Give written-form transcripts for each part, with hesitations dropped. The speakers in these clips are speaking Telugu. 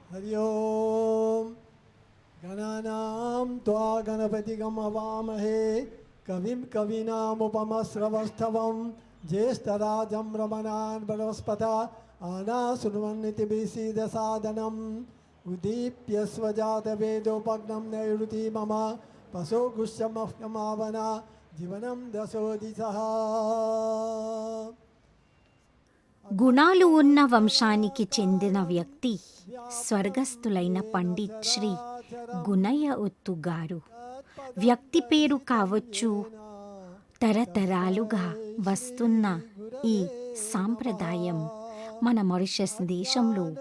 हरि ओम। गणानां त्वा गणपतिगं हवामहे कविं कवीनामुपमश्रवस्तवं ज्येष्ठराजं रमणान् बृहस्पता आनाशृण्वन्नितिभिसीदसादनम् उदीप्य स्वजातवेदोपग्नं नैऋति मम पशोगुष्यमह्यमावना जीवनं दशो दिशः। గుణాలు ఉన్న వంశానికి చెందిన వ్యక్తి స్వర్గస్థులైన పండిత్ శ్రీ గుణయ్య ఒత్తు గారు. వ్యక్తి పేరు కావచ్చు, తరతరాలుగా వస్తున్న ఈ సాంప్రదాయం మన మారిషస్ దేశంలో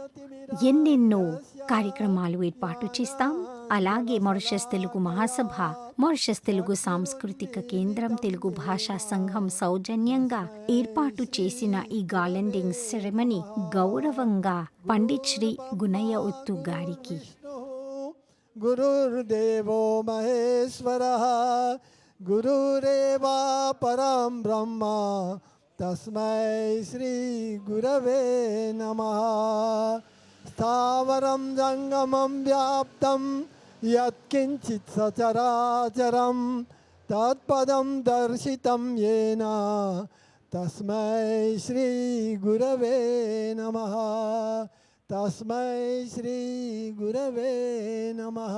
ఎన్నెన్నో కార్యక్రమాలు ఏర్పాటు చేస్తాం. అలాగే మారిషస్ తెలుగు మహాసభ, మారిషస్ తెలుగు సాంస్కృతిక కేంద్రం, తెలుగు భాషా సంఘం సౌజన్యంగా ఏర్పాటు చేసిన ఈ గాలెండింగ్ సెరమనీ గౌరవంగా పండిత్ శ్రీ గుణయ్య ఒత్తు గారికి गुरुर्देवो महेश्वरः गुरुरेवा परं ब्रह्म तस्मै श्री गुरवे नमः। स्थावरं जङ्गमं व्याप्तं यत्किञ्चित् सचराचरं तत्पदं दर्शितं येन तस्मै श्री गुरवे नमः। तस्मै श्री गुरवे नमः।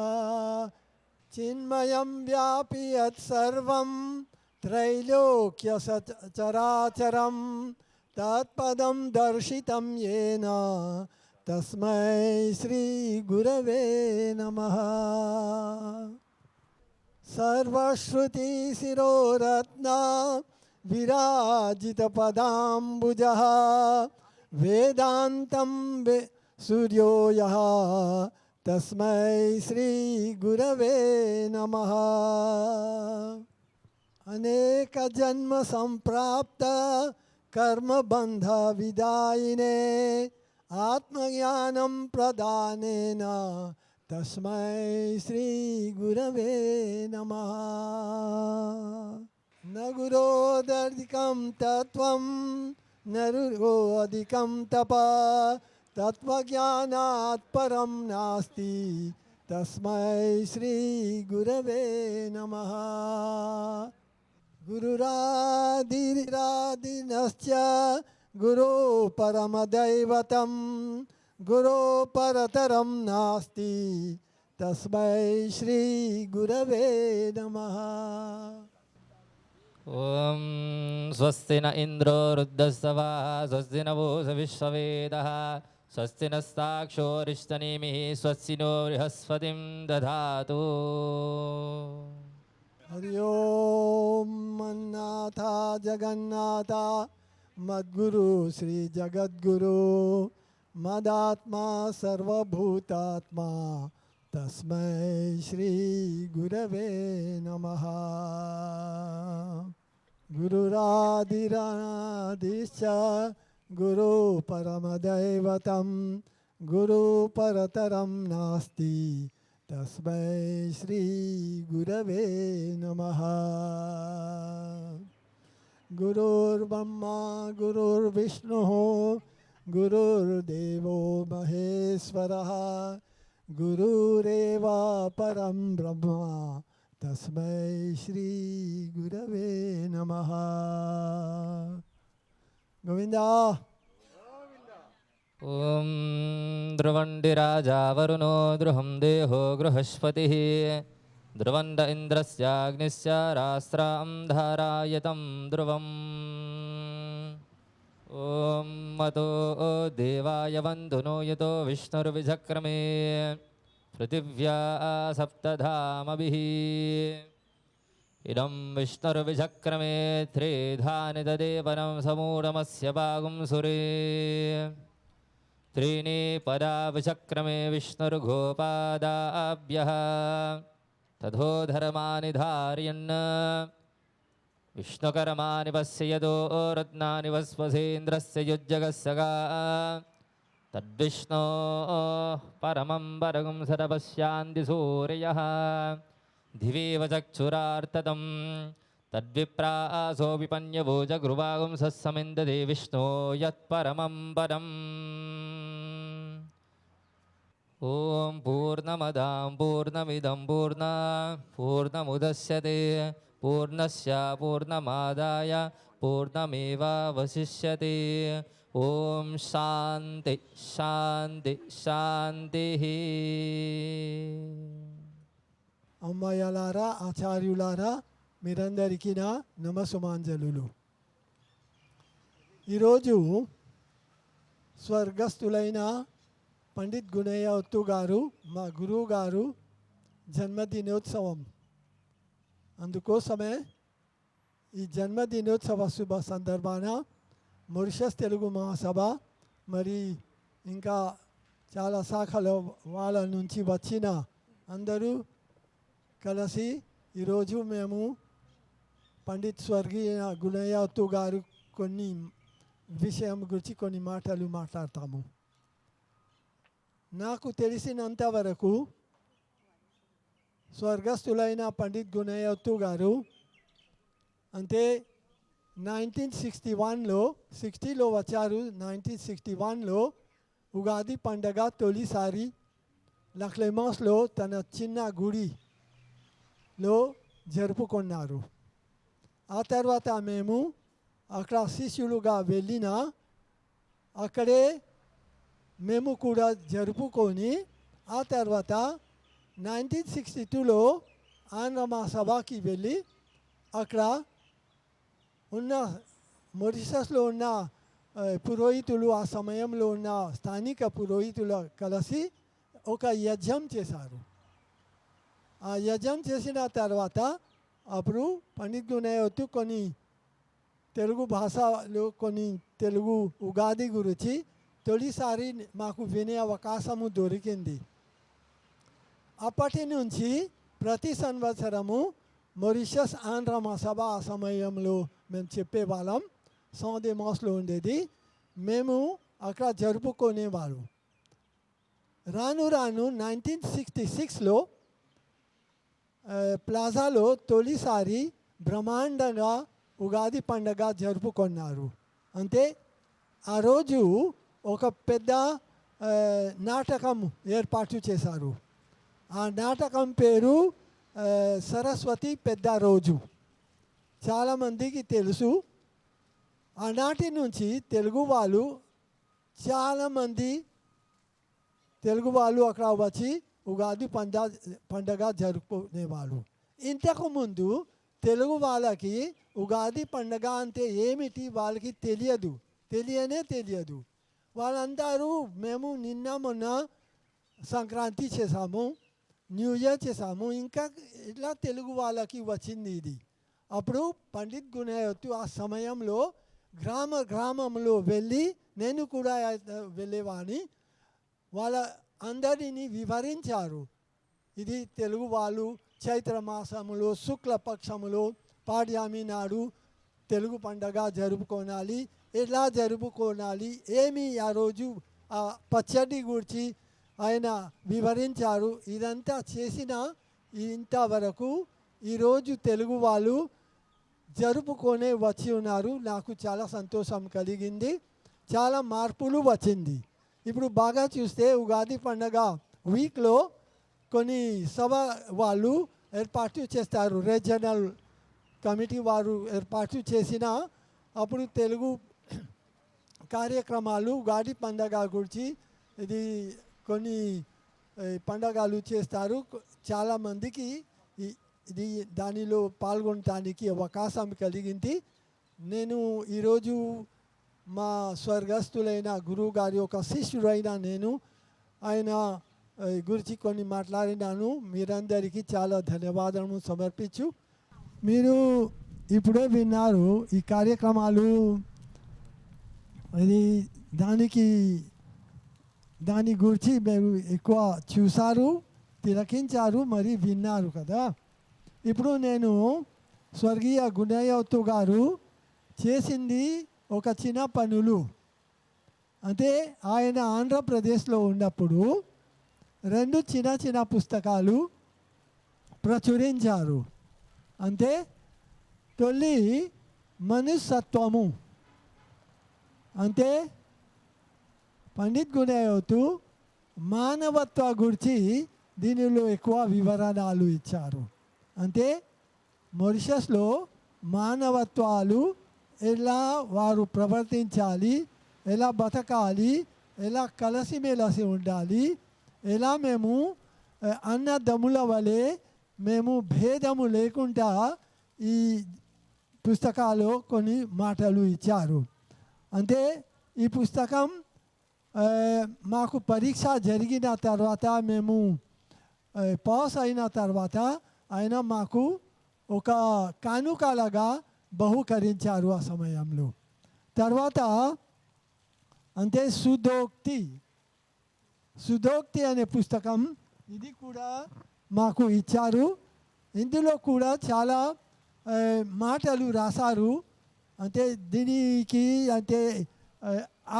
चिन्मयं व्यापि यत्सर्वं त्रैलोक्यचराचरं तत्पदं दर्शितं येन तस्मै श्री गुरवे नमः। सर्वश्रुतिशिरोरत्ना विराजितपदाम्बुजः वेदान्तं सूर्यो यः तस्मै श्री गुरवे नमः। अनेक जन्म संप्राप्त कर्मबंध विदायिने आत्मज्ञानं प्रदानेन तस्मै श्री गुरवे नमः। न गुरोदर्दिकं तत्त्वं न रुरोधिकं तपः तत्त्वज्ञानात् परं नास्ति तस्मै श्री गुरवे नमः। गुरुरादिरादिनश्च गुरो परमदैवतं गुरो परतरं नास्ति तस्मै श्री गुरवे नमः। ओम स्वस्ति न इंद्रो रुद्रस्तवा स्वस्ति न वोस विश्ववेदः स्वस्ति नस्ताक्षो रिष्टनेमिः स्वस्ति नो बृहस्पतिं दधातु। हरि ओम। मन्नाथा जगन्नाथा मद्गुरु श्री जगद्गुरु मदात्मा सर्वभूतात्मा तस्मै श्री गुरवे नमः। गुरुरादिरादिश्च गुरु परमदैवतं गुरु परतरं नास्ति तस्मै श्री गुरवे नमः। गुरुर्ब्रह्मा गुरुर्विष्णुः गुरुर्देवो महेश्वरः गुरुरेवा परं ब्रह्म तस्मै श्री गुरवे नमः। गोविंदा। ओम ध्रुवंडिराजा वरुणो द्रुहं देहो बृहस्पतिः ध्रुवंद इंद्रस्याग्निश्च रास्त्रां धारायतं ध्रुवम्। ओम मतो देवाय वन्दुनो यतो विष्णुर्विचक्रमे पृथिव्या सप्तधामभिः इदं विष्णुर्विचक्रमे त्रिधानि तदेवनं समूढमस्य भागं सुरे त्रीणि पदा विचक्रमे विष्णुर्गोपादाभ्यः तथोधर्माणि धारयन् विष्णुकर्माणि पश्यतो रत्नानि वस्वसेन्द्रस्य युज्जगस्सगा तद्विष्णो परमं परगं सदपश्यान्ति सूर्यः दिवेव चक्षुरार्ततं तद्विप्रासो विपन्यभोजगृभागं सस्समिन्दते विष्णो यत्परमं पदम्। ఓం పూర్ణమదాం పూర్ణమిదం పూర్ణముదస్యతే పూర్ణస్య పూర్ణమాదాయ పూర్ణమేవావశిష్యతే. ఓం శాంతి శాంతి శాంతి. అమ్మాయిలారా, ఆచార్యులారా, మీరందరికీ నా నమస్సుమాంజలులు. ఈరోజు స్వర్గస్థులైన పండిత్ గుణయ్య ఒత్తు గారు, మా గురువు గారు జన్మదినోత్సవం. అందుకోసమే ఈ జన్మదినోత్సవ శుభ సందర్భాన మారిషస్ తెలుగు మహాసభ మరి ఇంకా చాలా శాఖల వాళ్ళ నుంచి వచ్చిన అందరూ కలిసి ఈరోజు మేము పండిత్ స్వర్గీయ గుణయ్య ఒత్తు గారు కొన్ని విషయం గురించి కొన్ని మాటలు మాట్లాడతాము. నాకు తెలిసినంతవరకు స్వర్గస్థులైన పండిత్ గుణయ్య ఒత్తు గారు అంటే 1961లో 60లో వచ్చారు. 1961లో ఉగాది పండగ తొలిసారి లక్లెమాస్లో తన చిన్న గుడిలో జరుపుకున్నారు. ఆ తర్వాత మేము అక్కడ శిష్యులుగా వెళ్ళిన అక్కడే మేము కూడా జరుపుకొని ఆ తర్వాత 1962లో ఆంధ్ర మహాసభకి వెళ్ళి అక్కడ ఉన్న మారిషస్లో ఉన్న పురోహితులు, ఆ సమయంలో ఉన్న స్థానిక పురోహితులు కలిసి ఒక యజ్ఞం చేశారు. ఆ యజ్ఞం చేసిన తర్వాత అప్పుడు పండిత్ గుణయ్య ఒత్తు కొన్ని తెలుగు భాషలో కొన్ని తెలుగు ఉగాది గురించి తొలిసారి మాకు వినే అవకాశము దొరికింది. అప్పటి నుంచి ప్రతి సంవత్సరము మారిషస్ ఆంధ్ర మహాసభ ఆ సమయంలో మేము చెప్పేవాళ్ళం. సండే మాస్లో ఉండేది, మేము అక్కడ జరుపుకునేవాళ్ళం. రాను రాను 1966లో ప్లాజాలో తొలిసారి బ్రహ్మాండంగా ఉగాది పండగ జరుపుకున్నారు. అంటే ఆ రోజు ఒక పెద్ద నాటకం ఏర్పాటు చేశారు. ఆ నాటకం పేరు సరస్వతి పెద్ద రోజు. చాలామందికి తెలుసు. ఆనాటి నుంచి చాలామంది తెలుగు వాళ్ళు అక్కడ వచ్చి ఉగాది పండగ జరుపుకునేవాళ్ళు. ఇంతకుముందు తెలుగు వాళ్ళకి ఉగాది పండగ అంటే ఏమిటి వాళ్ళకి తెలియదు. వాళ్ళందరూ మేము నిన్న మొన్న సంక్రాంతి చేసాము, న్యూ ఇయర్ చేసాము, ఇంకా ఇట్లా తెలుగు వాళ్ళకి వచ్చింది ఇది. అప్పుడు పండిత్ గుణయ్య ఒత్తు ఆ సమయంలో గ్రామంలో వెళ్ళి, నేను కూడా వెళ్ళేవాడిని, వాళ్ళ అందరినీ వివరించారు. ఇది తెలుగు వాళ్ళు చైత్రమాసములో శుక్లపక్షములో పాడ్యామి నాడు తెలుగు పండగ జరుపుకోనాలి, ఎలా జరుపుకోనాలి, ఏమి ఆ రోజు ఆ పచ్చడి గురించి ఆయన వివరించారు. ఇదంతా చేసిన ఇంతవరకు ఈరోజు తెలుగు వాళ్ళు జరుపుకొనే వచ్చి ఉన్నారు. నాకు చాలా సంతోషం కలిగింది. చాలా మార్పులు వచ్చింది. ఇప్పుడు బాగా చూస్తే ఉగాది పండగ వీక్లో కొన్ని సభ వాళ్ళు ఏర్పాటు చేస్తారు. రీజనల్ కమిటీ వారు ఏర్పాటు చేసిన అప్పుడు తెలుగు కార్యక్రమాలు ఉగాది పండగ గురించి ఇది కొన్ని పండగలు చేస్తారు. చాలామందికి ఇది దానిలో పాల్గొనడానికి అవకాశం కలిగింది. నేను ఈరోజు మా స్వర్గస్థులైన గురువు గారి ఒక శిష్యుడైన నేను ఆయన గురించి కొన్ని మాట్లాడినాను. మీరందరికీ చాలా ధన్యవాదాలు సమర్పించు. మీరు ఇప్పుడే విన్నారు ఈ కార్యక్రమాలు, అది దాని గురించి మీరు ఎక్కువ చూసారు, తిలకించారు, మరి విన్నారు కదా. ఇప్పుడు నేను స్వర్గీయ గుణయ్య ఒత్తు గారు చేసింది ఒక చిన్న పనులు. అంటే ఆయన ఆంధ్రప్రదేశ్లో ఉన్నప్పుడు 2 చిన్న పుస్తకాలు ప్రచురించారు. అంటే తొలి మనుసత్వము, అంటే పండిత్ గుణయ్య ఒత్తు మానవత్వ గురించి దీనిలో ఎక్కువ వివరణలు ఇచ్చారు. అంటే మారిషస్లో మానవత్వాలు ఎలా వారు ప్రవర్తించాలి, ఎలా బతకాలి, ఎలా కలిసిమెలిసి ఉండాలి, ఎలా మేము అన్నదమ్ముల వలె మేము భేదము లేకుండా ఈ పుస్తకాల్లో కొన్ని మాటలు ఇచ్చారు. అంటే ఈ పుస్తకం మాకు పరీక్ష జరిగిన తర్వాత మేము పాస్ అయిన తర్వాత ఆయన మాకు ఒక కానుకలాగా బహుకరించారు ఆ సమయంలో. తర్వాత అంటే సుధోక్తి అనే పుస్తకం ఇది కూడా మాకు ఇచ్చారు. ఇందులో కూడా చాలా మాటలు రాశారు. అంటే దీనికి అంటే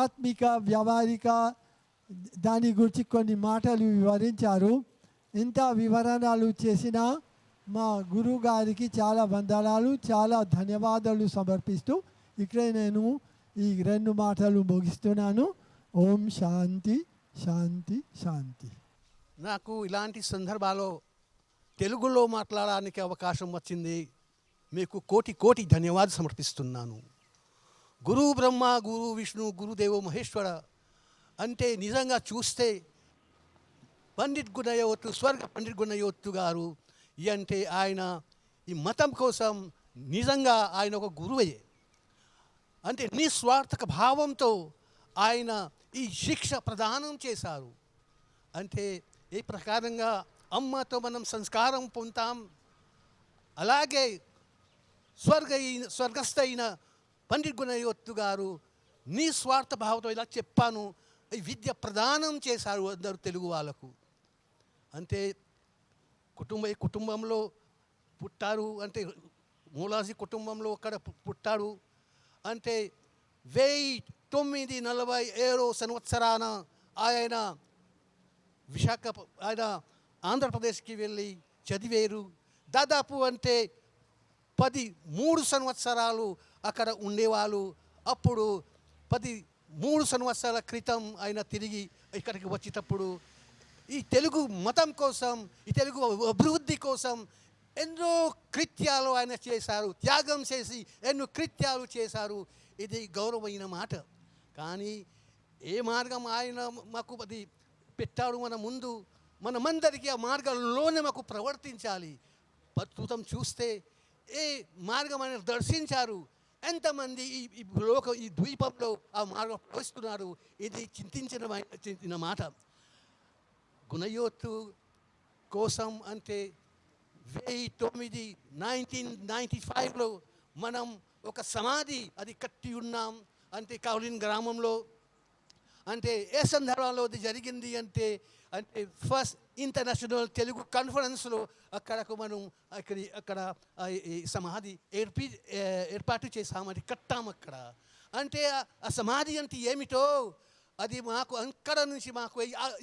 ఆత్మిక వ్యవహారిక దాని గురించి కొన్ని మాటలు వివరించారు. ఇంత వివరణలు చేసిన మా గురువు గారికి చాలా వందనాలు, చాలా ధన్యవాదాలు సమర్పిస్తూ ఇక్కడే నేను ఈ 2 మాటలు ముగిస్తున్నాను. ఓం శాంతి శాంతి శాంతి. నాకు ఇలాంటి సందర్భాల్లో తెలుగులో మాట్లాడడానికి అవకాశం వచ్చింది. మీకు కోటి కోటి ధన్యవాదాలు సమర్పిస్తున్నాను. గురు బ్రహ్మ, గురు విష్ణు, గురుదేవ మహేశ్వర అంటే నిజంగా చూస్తే పండిట్ గుణయోత్తు, స్వర్గ పండిట్ గుణయోత్తు గారు అంటే ఆయన ఈ మతం కోసం నిజంగా ఆయన ఒక గురువే. అంటే నిస్వార్థక భావంతో ఆయన ఈ శిక్ష ప్రదానం చేశారు. అంటే ఈ ప్రకారంగా అమ్మతో మనం సంస్కారం పొందుతాం, అలాగే స్వర్గస్థ అయిన పండిట్ గుణయోత్తు గారు నిస్వార్థ భావంతో ఇలా చెప్పాను ఈ విద్య ప్రదానం చేశారు అందరు తెలుగు వాళ్ళకు. అంటే కుటుంబంలో పుట్టారు, అంటే మూలాజీ కుటుంబంలో అక్కడ పుట్టాడు. అంటే 1947 సంవత్సరాన ఆయన ఆయన ఆంధ్రప్రదేశ్కి వెళ్ళి చదివేరు. దాదాపు అంటే 13 సంవత్సరాలు అక్కడ ఉండేవాళ్ళు. అప్పుడు 13 సంవత్సరాల క్రితం ఆయన తిరిగి ఇక్కడికి వచ్చేటప్పుడు ఈ తెలుగు మతం కోసం, ఈ తెలుగు అభివృద్ధి కోసం ఎన్నో కృత్యాలు ఆయన చేశారు, త్యాగం చేసి ఎన్నో కృత్యాలు చేశారు. ఇది గౌరవమైన మాట. కానీ ఏ మార్గం ఆయన మాకు అది పెట్టాడు మన ముందు, మనమందరికీ ఆ మార్గంలోనే మాకు ప్రవర్తించాలి. ప్రస్తుతం చూస్తే ఏ మార్గం ఆయన దర్శించారు, ఎంతమంది ఈ ద్వీపంలో ఆ మార్గం ప్రవేశిస్తున్నారు, ఇది చింతించిన మాట. గుణయోత్తు కోసం అంటే 1995లో మనం ఒక సమాధి అది కట్టి ఉన్నాం. అంటే కౌలిన్ గ్రామంలో. అంటే ఏ సందర్భంలో అది జరిగింది అంటే ఫస్ట్ ఇంటర్నేషనల్ తెలుగు కాన్ఫరెన్స్లో అక్కడకు మనం అక్కడ ఈ సమాధి ఏర్పాటు చేసాము, అది కట్టాము అక్కడ. అంటే ఆ సమాధి అంటే ఏమిటో అది మాకు అక్కడ నుంచి మాకు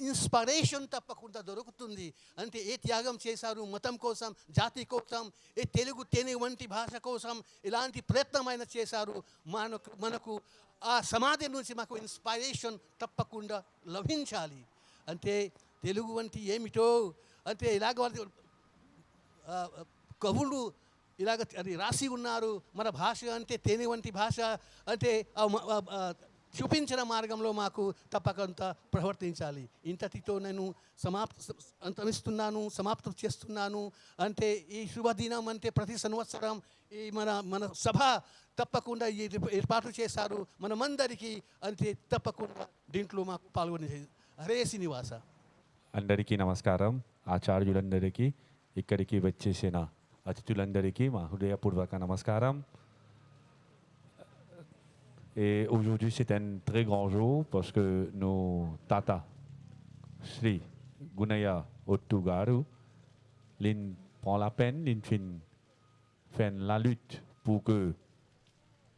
ఇన్స్పిరేషన్ తప్పకుండా దొరుకుతుంది. అంటే ఏ త్యాగం చేశారు మతం కోసం, జాతి కోసం, ఏ తెలుగు వంటి భాష కోసం ఇలాంటి ప్రయత్నం ఆయన చేశారు. మనకు ఆ సమాధి నుంచి మాకు ఇన్స్పిరేషన్ తప్పకుండా లభించాలి. అంటే తెలుగు వంటి ఏమిటో అంటే ఇలాగ కవులు ఇలాగ అది రాసి ఉన్నారు. మన భాష అంటే తేనె వంటి భాష అంటే చూపించిన మార్గంలో మాకు తప్పకుండా ప్రవర్తించాలి. ఇంతటితో నేను సమాప్తం చేస్తున్నాను. అంటే ఈ శుభదినం అంటే ప్రతి సంవత్సరం ఈ మన సభ తప్పకుండా ఏర్పాటు చేశారు. మనమందరికీ అంటే తప్పకుండా దీంట్లో మాకు పాల్గొనే హరే శ్రీనివాస. అందరికీ నమస్కారం. ఆచార్యులందరికీ, ఇక్కడికి వచ్చేసిన అతిథులందరికీ మా హృదయపూర్వక నమస్కారం. Et aujourd'hui, c'est un très grand jour parce que nos tata, Sri Gunaya Ottugaru, l'in prend la peine, l'in fait la lutte pour que,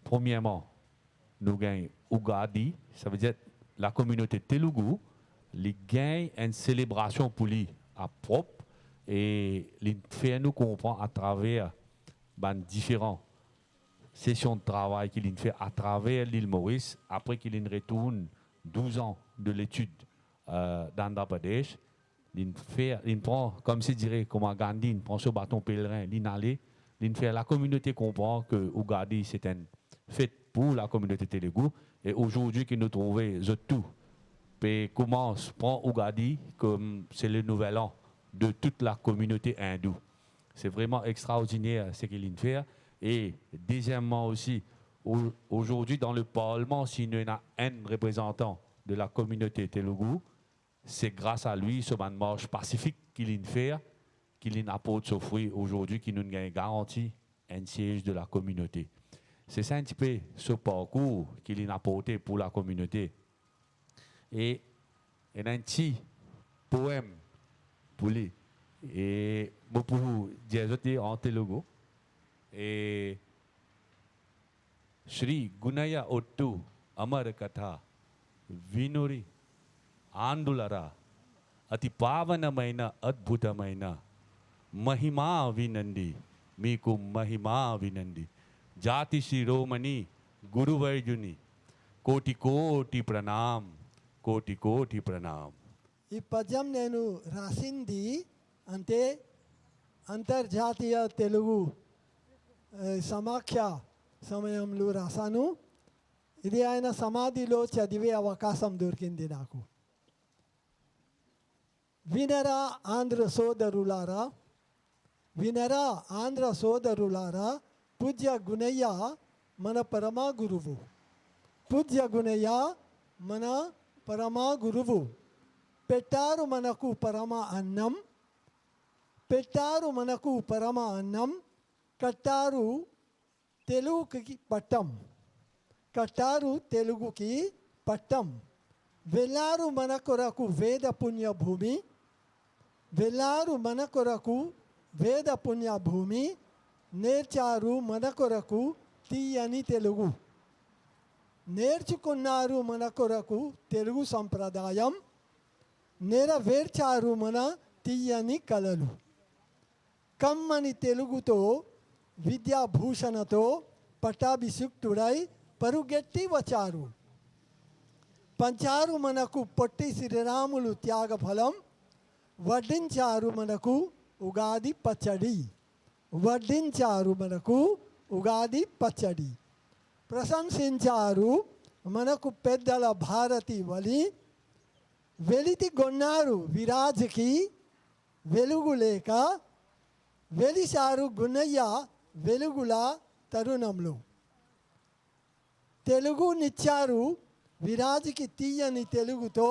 premièrement, nous gagnons Ugadi, ça veut dire la communauté Telugu, les gagne une célébration pour lui à propre et l'in fait nous comprendre à travers différents session de travail qu'il fait à travers l'île Maurice, après qu'il retourne 12 ans de l'étude d'Andhra Pradesh. Il prend, comme c'est dirait, comme à Gandhi, il prend ce bâton pèlerin, il allait, il fait la communauté comprend que Ugadi c'est une fête pour la communauté Telugu. Et aujourd'hui, qu'il nous trouvons tout, puis commence, prend Ugadi comme c'est le nouvel an de toute la communauté hindoue. C'est vraiment extraordinaire ce qu'il fait. Et deuxièmement aussi, aujourd'hui dans le Parlement, s'il y a un représentant de la communauté Telugu, c'est grâce à lui, ce marche pacifique qu'il fait, qu'il apporte ce fruit aujourd'hui, qui nous garantit un siège de la communauté. C'est ça un petit peu ce parcours qu'il a apporté pour la communauté. Et il y a un petit poème pour lui. Et pour dire en Telugu. Et Shri Gunaya Ottu Amar Katha Vinuri Andulara Ati Pavanamaina Adbhutamaina Mahima Vinandi Miku Mahima Vinandi Jati Shiromani Guru Vaijuni Koti Koti Pranam Koti Koti Pranam. ఈ పద్యం నేను రాసింది అంటే అంతర్జాతీయ తెలుగు సమాఖ్య సమయంలో రాశాను. ఇది ఆయన సమాధిలో చదివే అవకాశం దొరికింది నాకు. వినరా ఆంధ్ర సోదరులారా, వినరా ఆంధ్ర సోదరులారా, పూజ్య గుణయ్య మన పరమా గురువు. పూజ్య గుణయ్య మన పరమా గురువు. పెట్టారు మనకు పరమ అన్నం, పెట్టారు మనకు పరమ అన్నం, కట్టారు తెలుగుకి పట్టం, కట్టారు తెలుగుకి పట్టం. వెళ్ళారు మన కొరకు వేద పుణ్య భూమి, వెళ్ళారు మన కొరకు వేద పుణ్య భూమి, నేర్చారు మన కొరకు తీయని తెలుగు, నేర్చుకున్నారు మన కొరకు తెలుగు సంప్రదాయం, నెరవేర్చారు మన తీయని కలలు. కమ్మని తెలుగుతో విద్యాభూషణతో పట్టాభిషిక్తుడై పరుగెట్టి వచ్చారు. పంచారు మనకు పొట్టి శ్రీరాములు త్యాగఫలం, వడ్డించారు మనకు ఉగాది పచ్చడి, వడ్డించారు మనకు ఉగాది పచ్చడి. ప్రశంసించారు మనకు పెద్దల భారతి వలి, వెలితి గొన్నారు విరాజకి వెలుగు లేక, వెలిశారు గున్నయ్య వెలుగుల తరుణంలో. తెలుగునిచ్చారు విరాజుకి తీయని తెలుగుతో,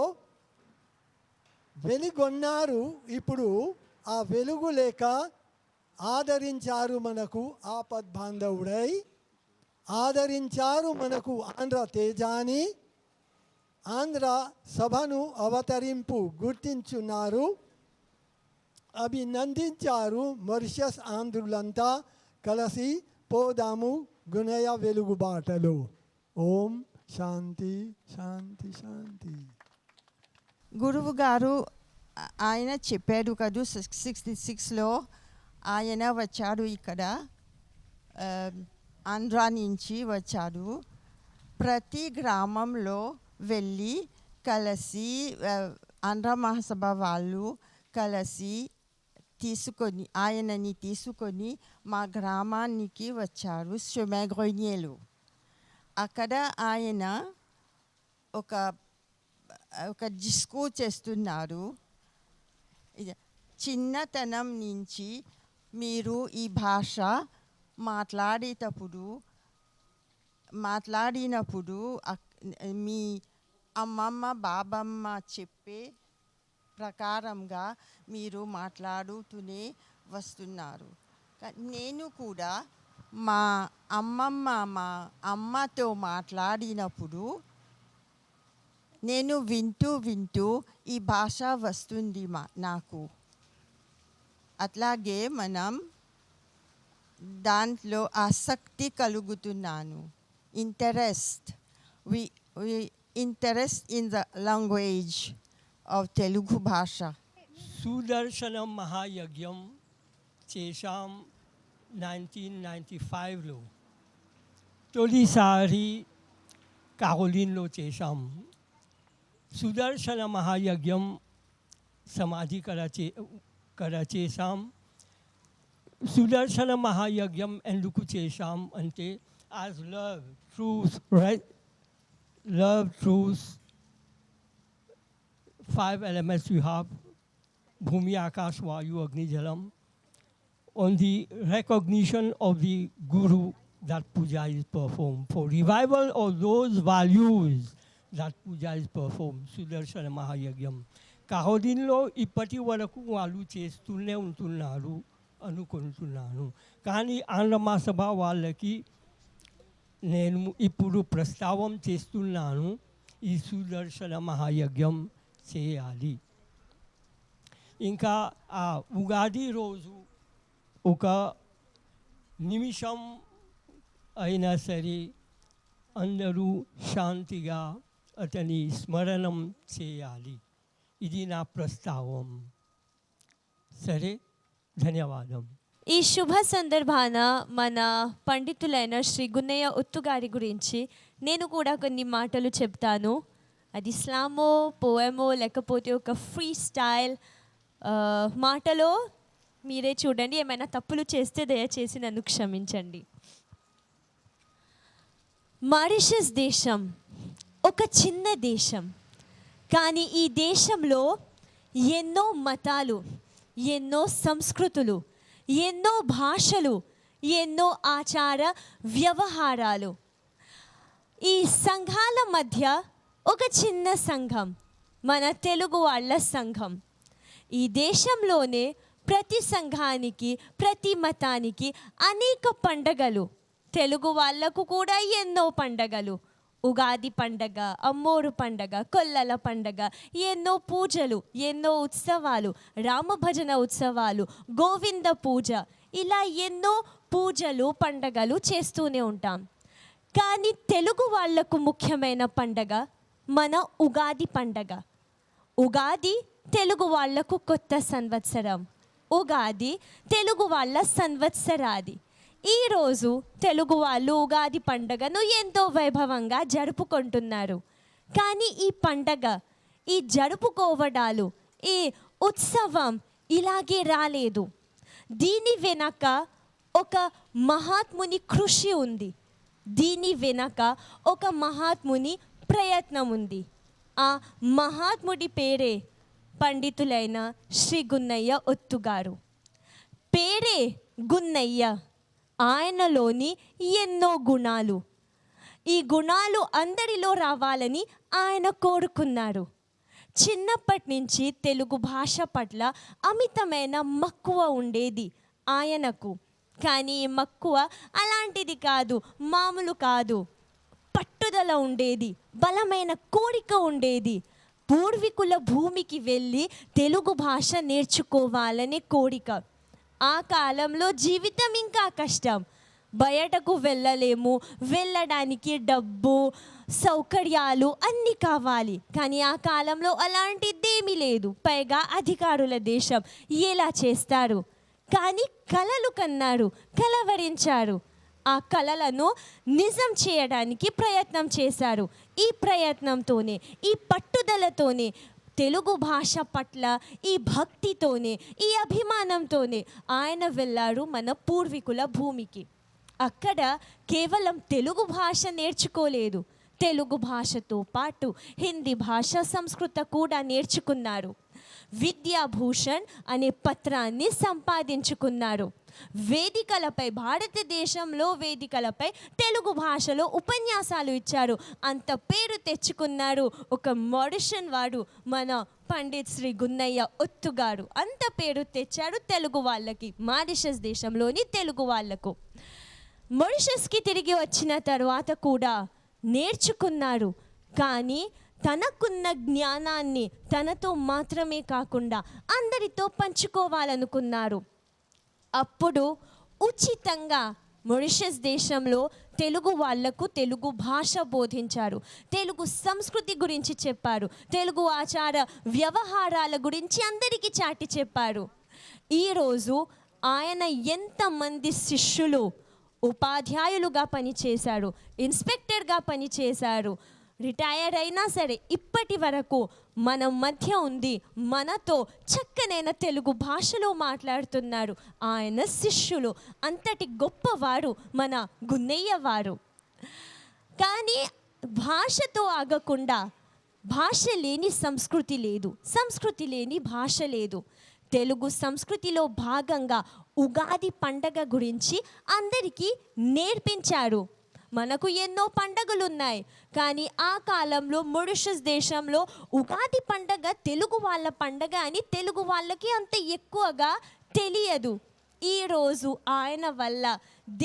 వెలిగొన్నారు ఇప్పుడు ఆ వెలుగు లేక, ఆదరించారు మనకు ఆపద్బాంధవుడై, ఆదరించారు మనకు ఆంధ్ర తేజాని, ఆంధ్ర సభను అవతరింపు గుర్తించున్నారు, అభినందించారు మారిషస్ ఆంధ్రులంతా కలిసి పోదాము గుణయ వెలుగుబాటలో. ఓం శాంతి శాంతి శాంతి. గురువు గారు ఆయన చెప్పాడు కదా 66లో ఆయన వచ్చాడు ఇక్కడ, ఆంధ్రా నుంచి వచ్చాడు. ప్రతి గ్రామంలో వెళ్ళి కలిసి ఆంధ్ర మహాసభ వాళ్ళు కలిసి ఆయనని తీసుకొని మా గ్రామానికి వచ్చారు షొమెగ్రొన్యేలో. అక్కడ ఆయన ఒక డిస్కో చేస్తున్నారు. చిన్నతనం నుంచి మీరు ఈ భాష మాట్లాడినప్పుడు మీ అమ్మమ్మ బాబమ్మ చెప్పే ప్రకారంగా మీరు మాట్లాడుతూనే వస్తున్నారు. నేను కూడా మా అమ్మతో మాట్లాడినప్పుడు నేను వింటూ ఈ భాష వస్తుంది నాకు. అట్లాగే మనం దాంట్లో ఆసక్తి కలుగుతున్నాను. Interest in the language of Telugu భాష. సుదర్శనం మహాయజ్ఞం చేశాం 1995లో. తొలిసారి కారోలిన్లో చేశాం. సుదర్శన మహాయజ్ఞం సమాధి చేశాం. సుదర్శన మహాయజ్ఞం ఎందుకు చేశాం అంటే as love truth right, love, truth, 5 elements you have, Bhumi, Akash, Vayu, Agni, Jalam. On the recognition of the Guru, that puja is performed. For revival of those values, that puja is performed. Sudarshana Mahayagyam. Kahodinlo ipati varaku వాళ్ళు చేస్తూనే ఉంటున్నారు అనుకుంటున్నాను. కానీ ఆంధ్ర మహాసభ వాళ్ళకి నేను ఇప్పుడు ప్రస్తావం చేస్తున్నాను, ఈ సుదర్శన మహాయజ్ఞం చేయాలి. ఇంకా ఆ ఉగాది రోజు ఒక నిమిషం అయినా సరే అందరూ శాంతిగా అతని స్మరణం చేయాలి. ఇది నా ప్రస్తావం. సరే, ధన్యవాదం. ఈ శుభ సందర్భాన మన పండితులైన శ్రీ గున్నయ్య ఒత్తు గారి గురించి నేను కూడా కొన్ని మాటలు చెప్తాను. అది ఇస్లామో పోయమో లేకపోతే ఒక ఫ్రీ స్టైల్ మాటలో మీరే చూడండి. ఏమైనా తప్పులు చేస్తే దయచేసి నన్ను క్షమించండి. మారిషస్ దేశం ఒక చిన్న దేశం, కానీ ఈ దేశంలో ఎన్నో మతాలు, ఎన్నో సంస్కృతులు, ఎన్నో భాషలు, ఎన్నో ఆచార వ్యవహారాలు. ఈ సంఘాల మధ్య ఒక చిన్న సంఘం మన తెలుగు వాళ్ళ సంఘం. ఈ దేశంలోనే ప్రతి సంఘానికి, ప్రతి మతానికి అనేక పండగలు. తెలుగు వాళ్ళకు కూడా ఎన్నో పండగలు. ఉగాది పండగ, అమ్మోరు పండగ, కొల్లల పండగ, ఎన్నో పూజలు, ఎన్నో ఉత్సవాలు, రామభజన ఉత్సవాలు, గోవింద పూజ, ఇలా ఎన్నో పూజలు పండగలు చేస్తూనే ఉంటాం. కానీ తెలుగు వాళ్లకు ముఖ్యమైన పండగ మన ఉగాది పండగ. ఉగాది తెలుగు వాళ్లకు కొత్త సంవత్సరం. ఉగాది తెలుగు వాళ్ళ సంవత్సరాది. ఈరోజు తెలుగు వాళ్ళు ఉగాది పండగను ఎంతో వైభవంగా జరుపుకుంటున్నారు. కానీ ఈ పండగ, ఈ జరుపుకోవడాలు, ఈ ఉత్సవం ఇలాగే రాలేదు. దీని వెనక ఒక మహాత్ముని కృషి ఉంది. దీని వెనక ఒక మహాత్ముని ప్రయత్నం ఉంది. ఆ మహాత్ముడి పేరే పండితులైన శ్రీ గున్నయ్య ఒత్తు గారు. పేరే గున్నయ్య, ఆయనలోని ఎన్నో గుణాలు. ఈ గుణాలు అందరిలో రావాలని ఆయన కోరుకున్నారు. చిన్నప్పటి నుంచి తెలుగు భాష పట్ల అమితమైన మక్కువ ఉండేది ఆయనకు. కానీ ఈ మక్కువ అలాంటిది కాదు, మామూలు కాదు. పట్టుదల ఉండేది, బలమైన కోరిక ఉండేది. పూర్వీకుల భూమికి వెళ్ళి తెలుగు భాష నేర్చుకోవాలనే కోరిక. ఆ కాలంలో జీవితం ఇంకా కష్టం. బయటకు వెళ్ళలేము, వెళ్ళడానికి డబ్బు, సౌకర్యాలు అన్నీ కావాలి. కానీ ఆ కాలంలో అలాంటిదేమీ లేదు. పైగా అధికారుల దేశం, ఎలా చేస్తారు? కానీ కలలు కన్నారు, కలవరించారు. ఆ కలలను నిజం చేయడానికి ప్రయత్నం చేశారు. ఈ ప్రయత్నంతోనే, ఈ పట్టుదలతోనే, తెలుగు భాష పట్ల ఈ భక్తితోనే, ఈ అభిమానంతోనే ఆయన వెళ్ళారు మన పూర్వీకుల భూమికి. అక్కడ కేవలం తెలుగు భాష నేర్చుకోలేదు, తెలుగు భాషతో పాటు హిందీ భాష, సంస్కృత కూడా నేర్చుకున్నారు. విద్యాభూషణ్ అనే పత్రాన్ని సంపాదించుకున్నారు. వేదికలపై, భారతదేశంలో వేదికలపై తెలుగు భాషలో ఉపన్యాసాలు ఇచ్చారు. అంత పేరు తెచ్చుకున్నారు ఒక మారిషస్ వాడు మన పండిత్ శ్రీ గున్నయ్య ఒత్తు గారు. అంత పేరు తెచ్చారు తెలుగు వాళ్ళకి, మారిషస్ దేశంలోని తెలుగు వాళ్లకు. మారిషస్కి తిరిగి వచ్చిన తర్వాత కూడా నేర్చుకున్నారు. కానీ తనకున్న జ్ఞానాన్ని తనతో మాత్రమే కాకుండా అందరితో పంచుకోవాలనుకున్నారు. అప్పుడు ఉచితంగా మారిషస్ దేశంలో తెలుగు వాళ్లకు తెలుగు భాష బోధించారు, తెలుగు సంస్కృతి గురించి చెప్పారు, తెలుగు ఆచార వ్యవహారాల గురించి అందరికీ చాటి చెప్పారు. ఈరోజు ఆయన ఎంతమంది శిష్యులు, ఉపాధ్యాయులుగా పనిచేశారు, ఇన్స్పెక్టర్గా పనిచేశారు, రిటైర్ అయినా సరే ఇప్పటి వరకు మన మధ్య ఉంది, మనతో చక్కనైన తెలుగు భాషలో మాట్లాడుతున్నారు. ఆయన శిష్యులు, అంతటి గొప్పవారు మన గున్నయ్య వారు. కానీ భాషతో ఆగకుండా, భాష లేని సంస్కృతి లేదు, సంస్కృతి లేని భాష లేదు. తెలుగు సంస్కృతిలో భాగంగా ఉగాది పండగ గురించి అందరికీ నేర్పించారు. మనకు ఎన్నో పండగలు ఉన్నాయి, కానీ ఆ కాలంలో మారిషస్ దేశంలో ఉగాది పండగ తెలుగు వాళ్ళ పండగ అని తెలుగు వాళ్ళకి అంత ఎక్కువగా తెలియదు. ఈరోజు ఆయన వల్ల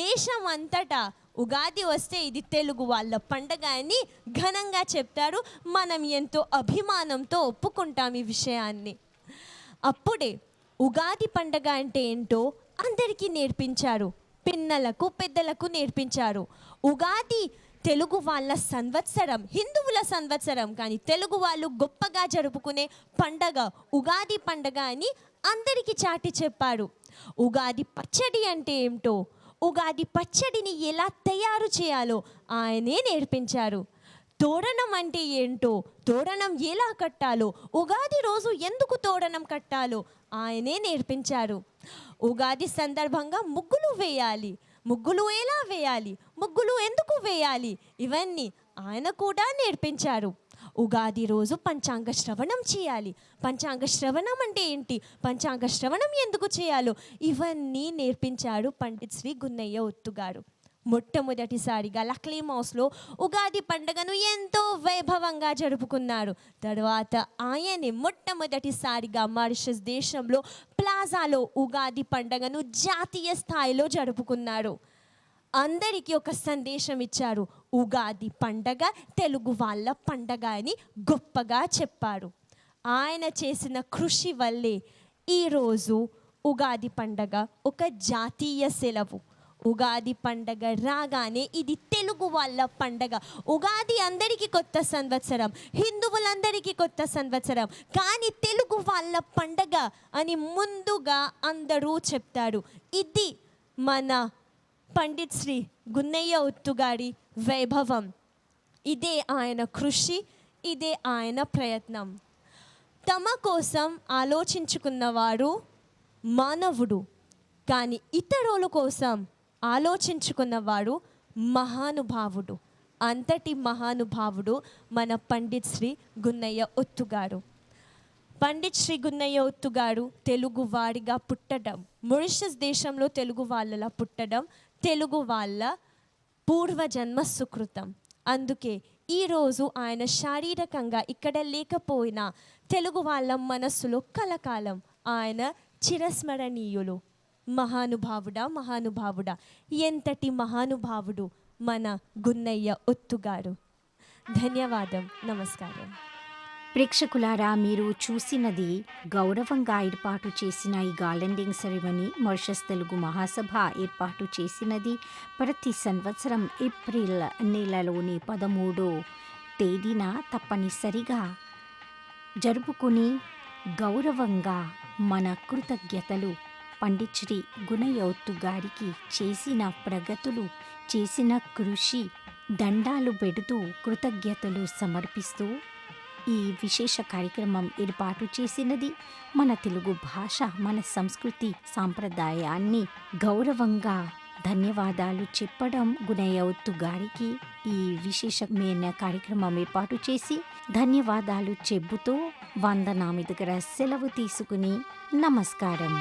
దేశం అంతటా ఉగాది వస్తే ఇది తెలుగు వాళ్ళ పండగ అని ఘనంగా చెప్తారు. మనం ఎంతో అభిమానంతో ఒప్పుకుంటాం ఈ విషయాన్ని. అప్పుడే ఉగాది పండగ అంటే ఏంటో అందరికీ నేర్పించారు, పిన్నలకు పెద్దలకు నేర్పించారు. ఉగాది తెలుగు వాళ్ళ సంవత్సరం, హిందువుల సంవత్సరం, కానీ తెలుగు వాళ్ళు గొప్పగా జరుపుకునే పండగ ఉగాది పండగ అని అందరికీ చాటి చెప్పారు. ఉగాది పచ్చడి అంటే ఏమిటో, ఉగాది పచ్చడిని ఎలా తయారు చేయాలో ఆయనే నేర్పించారు. తోరణం అంటే ఏంటో, తోరణం ఎలా కట్టాలో, ఉగాది రోజు ఎందుకు తోరణం కట్టాలో ఆయనే నేర్పించారు. ఉగాది సందర్భంగా ముగ్గులు వేయాలి, ముగ్గులు ఎలా వేయాలి, ముగ్గులు ఎందుకు వేయాలి, ఇవన్నీ ఆయన కూడా నేర్పించారు. ఉగాది రోజు పంచాంగ శ్రవణం చేయాలి, పంచాంగ శ్రవణం అంటే ఏంటి, పంచాంగ శ్రవణం ఎందుకు చేయాలో ఇవన్నీ నేర్పించారు పండిత్ శ్రీ గున్నయ్య ఒత్తు గారు. మొట్టమొదటిసారిగా లక్లీమౌస్లో ఉగాది పండుగను ఎంతో వైభవంగా జరుపుకున్నారు. తర్వాత ఆయనే మొట్టమొదటిసారిగా మారిషస్ దేశంలో ప్లాజాలో ఉగాది పండుగను జాతీయ స్థాయిలో జరుపుకున్నారు. అందరికీ ఒక సందేశం ఇచ్చారు, ఉగాది పండగ తెలుగు వాళ్ళ పండగ అని గొప్పగా చెప్పారు. ఆయన చేసిన కృషి వల్లే ఈరోజు ఉగాది పండగ ఒక జాతీయ సెలవు. ఉగాది పండగ రాగానే ఇది తెలుగు వాళ్ళ పండగ. ఉగాది అందరికీ కొత్త సంవత్సరం, హిందువులందరికీ కొత్త సంవత్సరం, కానీ తెలుగు వాళ్ళ పండగ అని ముందుగా అందరూ చెప్తారు. ఇది మన పండిత్ శ్రీ గున్నయ్య ఒత్తు గారి వైభవం. ఇదే ఆయన కృషి, ఇదే ఆయన ప్రయత్నం. తమ కోసం ఆలోచించుకున్నవారు మానవుడు, కానీ ఇతరుల కోసం ఆలోచించుకున్నవాడు మహానుభావుడు. అంతటి మహానుభావుడు మన పండిత్ శ్రీ గున్నయ్య ఒత్తు గారు. పండిత్ శ్రీ గున్నయ్య ఒత్తు గారు తెలుగు వాడిగా పుట్టడం, మారిషస్ దేశంలో తెలుగు వాళ్ళలా పుట్టడం తెలుగు వాళ్ళ పూర్వజన్మ సుకృతం. అందుకే ఈరోజు ఆయన శారీరకంగా ఇక్కడ లేకపోయినా తెలుగు వాళ్ళ మనస్సులో కలకాలం ఆయన చిరస్మరణీయులు. మహానుభావుడా, మహానుభావుడా, ఎంతటి మహానుభావుడు మన గున్నయ్య ఒత్తు గారు. ధన్యవాదం, నమస్కారం. ప్రేక్షకులారా, మీరు చూసినది గౌరవంగా ఏర్పాటు చేసిన ఈ గార్లెండింగ్ సెరమనీ మారిషస్ తెలుగు మహాసభ ఏర్పాటు చేసినది. ప్రతి సంవత్సరం ఏప్రిల్ నెలలోని 13వ తేదీన తప్పనిసరిగా జరుపుకుని గౌరవంగా మన కృతజ్ఞతలు పండిత్ శ్రీ గున్నయ్య ఒత్తు గారికి చేసిన ప్రగతులు, చేసిన కృషి దండాలు పెడుతూ కృతజ్ఞతలు సమర్పిస్తూ ఈ విశేష కార్యక్రమం ఏర్పాటు చేసినది మన తెలుగు భాష, మన సంస్కృతి సాంప్రదాయాన్ని గౌరవంగా ధన్యవాదాలు చెప్పడం గున్నయ్య ఒత్తు గారికి ఈ విశేషమైన కార్యక్రమం ఏర్పాటు చేసి ధన్యవాదాలు చెబుతూ వందనామి దగ్గర సెలవు తీసుకుని నమస్కారం.